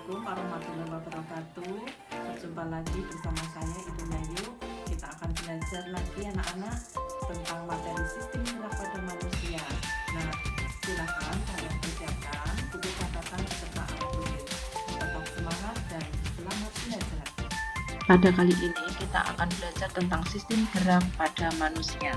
Assalamualaikum warahmatullahi wabarakatuh. Berjumpa lagi bersama saya Ibu Nayu. Kita akan belajar lagi anak-anak tentang materi sistem gerak pada manusia. Nah, silakan kalian persiapkan buku catatan beserta alat tulis. Tetap semangat dan selamat belajar. Pada kali ini kita akan belajar tentang sistem gerak pada manusia.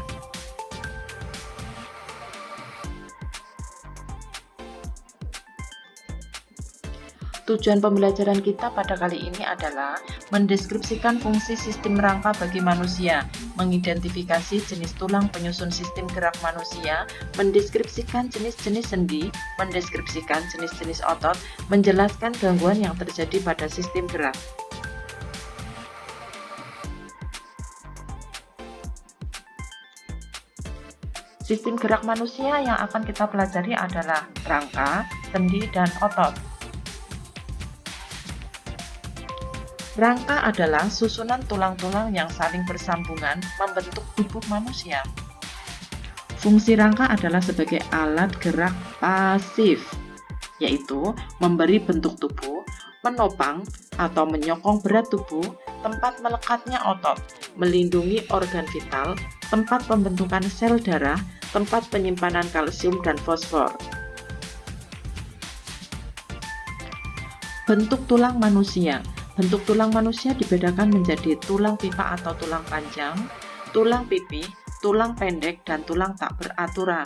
Tujuan pembelajaran kita pada kali ini adalah mendeskripsikan fungsi sistem rangka bagi manusia, mengidentifikasi jenis tulang penyusun sistem gerak manusia, mendeskripsikan jenis-jenis sendi, mendeskripsikan jenis-jenis otot, menjelaskan gangguan yang terjadi pada sistem gerak. Sistem gerak manusia yang akan kita pelajari adalah rangka, sendi, dan otot. Rangka adalah susunan tulang-tulang yang saling bersambungan membentuk tubuh manusia. Fungsi rangka adalah sebagai alat gerak pasif, yaitu memberi bentuk tubuh, menopang atau menyokong berat tubuh, tempat melekatnya otot, melindungi organ vital, tempat pembentukan sel darah, tempat penyimpanan kalsium dan fosfor. Bentuk tulang manusia. Bentuk tulang manusia dibedakan menjadi tulang pipa atau tulang panjang, tulang pipih, tulang pendek, dan tulang tak beraturan.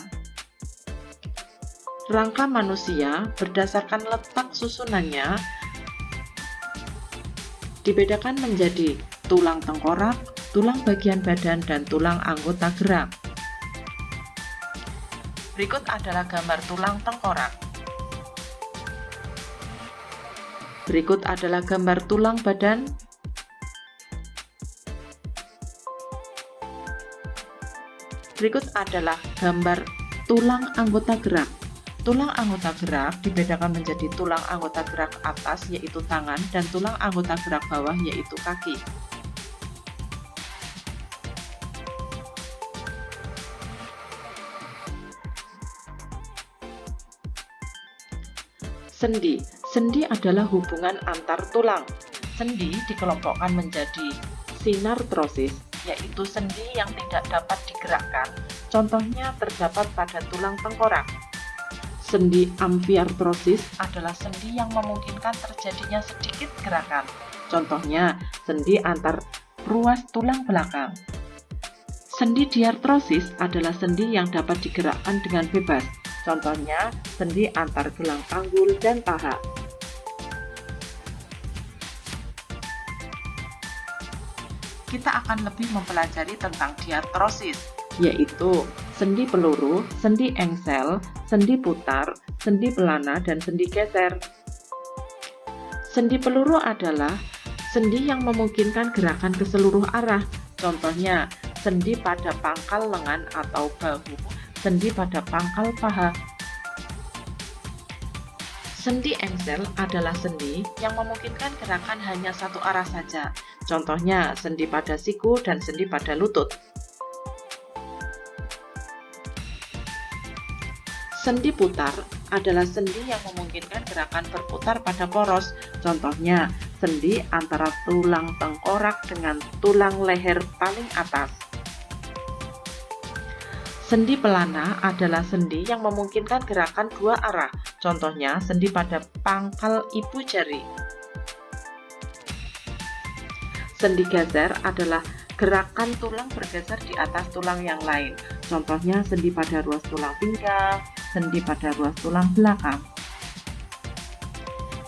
Rangka manusia berdasarkan letak susunannya dibedakan menjadi tulang tengkorak, tulang bagian badan, dan tulang anggota gerak. Berikut adalah gambar tulang tengkorak. Berikut adalah gambar tulang badan. Berikut adalah gambar tulang anggota gerak. Tulang anggota gerak dibedakan menjadi tulang anggota gerak atas yaitu tangan dan tulang anggota gerak bawah yaitu kaki. Sendi. Sendi adalah hubungan antar tulang. Sendi dikelompokkan menjadi sinartrosis, yaitu sendi yang tidak dapat digerakkan. Contohnya terdapat pada tulang tengkorak. Sendi amfiartrosis adalah sendi yang memungkinkan terjadinya sedikit gerakan. Contohnya sendi antar ruas tulang belakang. Sendi diartrosis adalah sendi yang dapat digerakkan dengan bebas. Contohnya sendi antar gelang panggul dan paha. Kita akan lebih mempelajari tentang diartrosis, yaitu sendi peluru, sendi engsel, sendi putar, sendi pelana, dan sendi geser. Sendi peluru adalah sendi yang memungkinkan gerakan ke seluruh arah. Contohnya, sendi pada pangkal lengan atau bahu, sendi pada pangkal paha. Sendi engsel adalah sendi yang memungkinkan gerakan hanya satu arah saja. Contohnya, sendi pada siku dan sendi pada lutut. Sendi putar adalah sendi yang memungkinkan gerakan berputar pada poros. Contohnya, sendi antara tulang tengkorak dengan tulang leher paling atas. Sendi pelana adalah sendi yang memungkinkan gerakan dua arah. Contohnya, sendi pada pangkal ibu jari. Sendi geser adalah gerakan tulang bergeser di atas tulang yang lain. Contohnya, sendi pada ruas tulang pinggang, sendi pada ruas tulang belakang.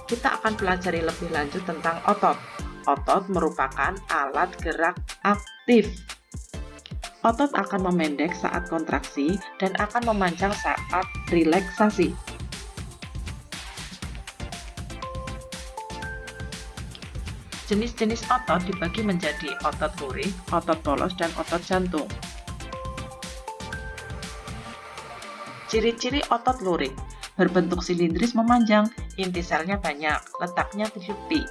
Kita akan pelajari lebih lanjut tentang otot. Otot merupakan alat gerak aktif. Otot akan memendek saat kontraksi dan akan memanjang saat relaksasi. Jenis-jenis otot dibagi menjadi otot lurik, otot polos, dan otot jantung. Ciri-ciri otot lurik: berbentuk silindris memanjang, inti selnya banyak, letaknya tepi,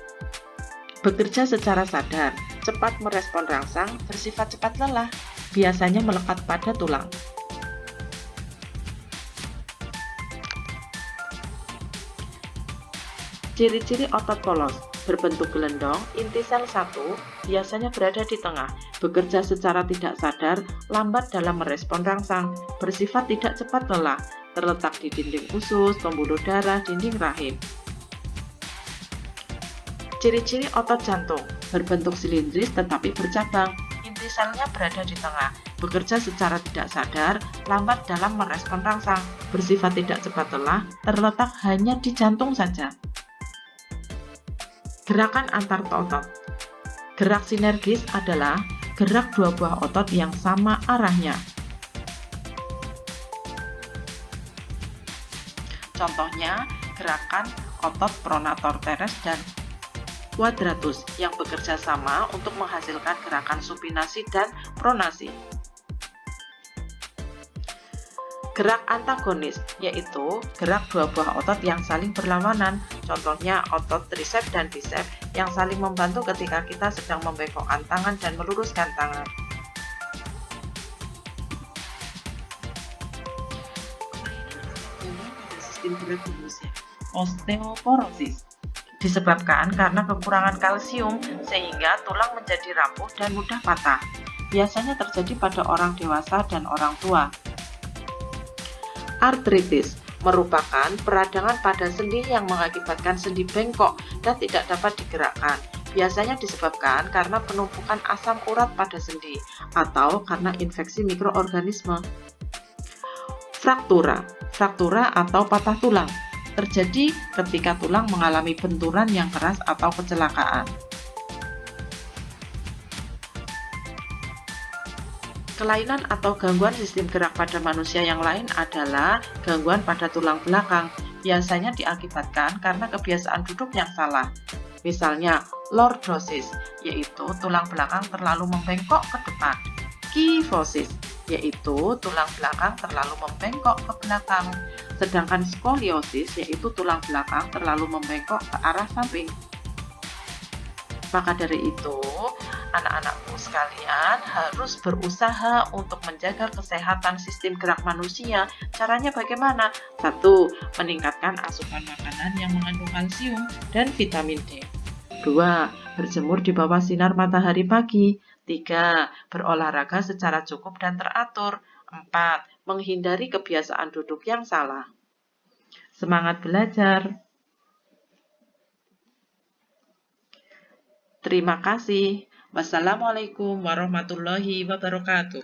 bekerja secara sadar, cepat merespon rangsang, bersifat cepat lelah, biasanya melekat pada tulang. Ciri-ciri otot polos, berbentuk gelendong, inti sel 1, biasanya berada di tengah, bekerja secara tidak sadar, lambat dalam merespon rangsang, bersifat tidak cepat lelah, terletak di dinding usus, pembuluh darah, dinding rahim. Ciri-ciri otot jantung, berbentuk silindris tetapi bercabang, inti selnya berada di tengah, bekerja secara tidak sadar, lambat dalam merespon rangsang, bersifat tidak cepat lelah, terletak hanya di jantung saja. Gerakan antar otot. Gerak sinergis adalah gerak dua buah otot yang sama arahnya. Contohnya, gerakan otot pronator teres dan quadratus yang bekerja sama untuk menghasilkan gerakan supinasi dan pronasi. Gerak antagonis, yaitu gerak dua buah otot yang saling berlawanan, contohnya otot tricep dan bicep yang saling membantu ketika kita sedang membengkokkan tangan dan meluruskan tangan. Sistem gerak manusia. Osteoporosis disebabkan karena kekurangan kalsium sehingga tulang menjadi rapuh dan mudah patah. Biasanya terjadi pada orang dewasa dan orang tua. Artritis merupakan peradangan pada sendi yang mengakibatkan sendi bengkok dan tidak dapat digerakkan. Biasanya disebabkan karena penumpukan asam urat pada sendi atau karena infeksi mikroorganisme. Fraktura atau patah tulang terjadi ketika tulang mengalami benturan yang keras atau kecelakaan. Kelainan atau gangguan sistem gerak pada manusia yang lain adalah gangguan pada tulang belakang, biasanya diakibatkan karena kebiasaan duduk yang salah. Misalnya, lordosis, yaitu tulang belakang terlalu membengkok ke depan. Kyphosis, yaitu tulang belakang terlalu membengkok ke belakang. Sedangkan skoliosis, yaitu tulang belakang terlalu membengkok ke arah samping. Maka dari itu, anak-anakku sekalian harus berusaha untuk menjaga kesehatan sistem gerak manusia. Caranya bagaimana? 1. Meningkatkan asupan makanan yang mengandung kalsium dan vitamin D. 2. Berjemur di bawah sinar matahari pagi. 3. Berolahraga secara cukup dan teratur. 4. Menghindari kebiasaan duduk yang salah. Semangat belajar! Terima kasih. Wassalamualaikum warahmatullahi wabarakatuh.